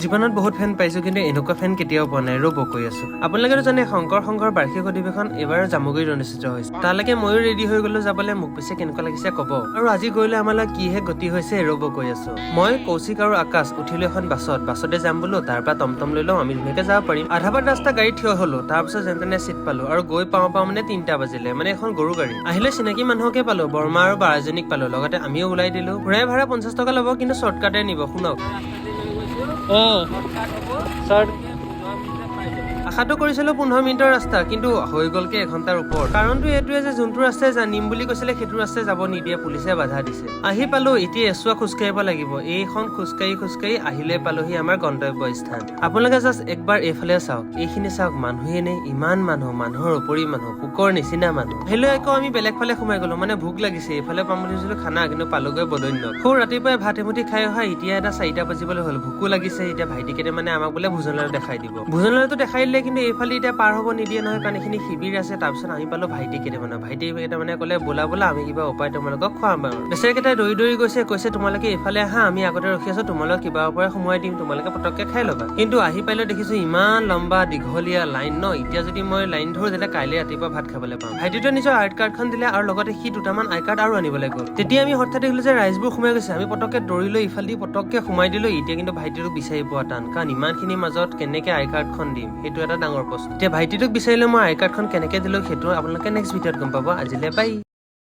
জীৱনত বহুত ফেন পাইছো কিন্তু এনেকুৱা ফেন কেতিয়াও পোৱা নাই ৰ'ব কৈ আছো আপোনালোকে জানে শংকৰ সংঘৰ বাৰ্ষিক অধিৱেশন এবাৰ জামুগুৰিত অনুষ্ঠিত হৈছে তালৈকে ময়ো ৰেডি হৈ গলো যাবলৈ মোক পিছে কেনেকুৱা লাগিছে কব আৰু আজি গৈলৈ আমালৈ কিহে গতি হৈছে ৰ'ব কৈ আছো মই কৌশিক আৰু আকাশ উঠিলো এখন বাছতে যাম বোলো তাৰ পৰা টমটম লৈ লওঁ আমি ধুনীয়াকে যাব পাৰিম আধা বাট ৰাস্তা গাড়ী থিয় হলো তাৰ পিছত যেন তেনে চিট পালো আৰু গৈ পাওঁ মানে 3টা বাজিলে মানে এখন গৰু গাড়ী আহিলে চিনাকি মানুহকে পালো বৰ্মা আৰু বাৰজনীক পালো লগতে আমিও ওলাই দিলো ঘূৰাই ভাড়া 50 টকা ল'ব কিন্তু শ্বৰ্টকাটে নিব শুনক আশাটো কৰিছিলো 15 মিনিটৰ ৰাস্তা কিন্তু হৈ গলকে এঘণ্টাৰ ওপৰত কাৰণটো এইটোৱে যে যোনটো ৰাস্তাই নিম বুলি কৈছিলে সেইটো ৰাস্তাই যাব নিদিয়ে পুলিচে বাধা দিছে আহি পালো এতিয়া এচুৱা খোজকাঢ়িব লাগিব এইখন খোজকাঢ়ি আহিলে পালোহি আমাৰ গন্তব্য স্থান আপোনালোকে জাষ্ট একবাৰ এইফালে চাওক এইখিনি চাওক মানুহে নে ইমান মানুহৰ উপৰি মানুহ পোকৰ নিচিনা মানুহ হেলৈ আকৌ আমি বেলেগ ফালে সোমাই গলো মানে ভোক লাগিছে এইফালে পাম বুলি ভাবিছিলো খানা কিন্তু পালোগৈ বদন্য সৌ ৰাতিপুৱাই ভাত এমুঠি খাই অহা এতিয়া এটা 4টা বাজিবলৈ হ'ল ভোকো লাগিছে এতিয়া ভাইটিকেইটা মানে আমাক বোলে ভোজনালয় দেখাই দিব ভোজনালয়টো দেখাই দিলে কিন্তু এইফালে এতিয়া পাৰ হ'ব নিদিয়ে নহয় কাৰণ এইখিনি শিবিৰ আছে তাৰপিছত আমি পালো ভাইটি কেইটা মানে ক'লে বোলা আমি কিবা উপায় তোমালোকক খুৱাম বাৰু বেচেৰাকেইটাই দৌৰি কৈছে তোমালোকে এইফালে আহা আমি আগতে ৰখি আছো তোমালোক কিবা উপায় সোমোৱাই দিম তোমালোকে পটককে খাই ল'বা কিন্তু আহি পাইলে দেখিছো ইমান লম্বা দীঘলীয়া লাইন ন এতিয়া যদি মই লাইন ধৰো তেতিয়া কাইলৈ ৰাতিপুৱা ভাত খাবলৈ পাম ভাইটিটোৱে নিজৰ আই কাৰ্ডখন দিলে আৰু লগতে সি 2টামান আই কাৰ্ড আৰু আনিবলৈ গ'ল তেতিয়া আমি হঠাৎ দেখিলো যে ৰাইজবোৰ সোমাই গৈছে আমি পটককে দৌৰি লৈ ইফালে পটককে সোমাই দিলো এতিয়া কিন্তু ভাইটিটোক বিচাৰি পোৱা টান কাৰণ ইমানখিনি মাজত কেনেকে আই কাৰ্ডখন দিম সেইটো এটা ডাঙৰ প্ৰশ্ন এতিয়া ভাইটিটোক বিচাৰিলে মই আই কাৰ্ডখন কেনেকে দিলো সেইটো আপোনালোকে নেক্সট ভিডিঅ'ত গম পাব আজিলে বাই।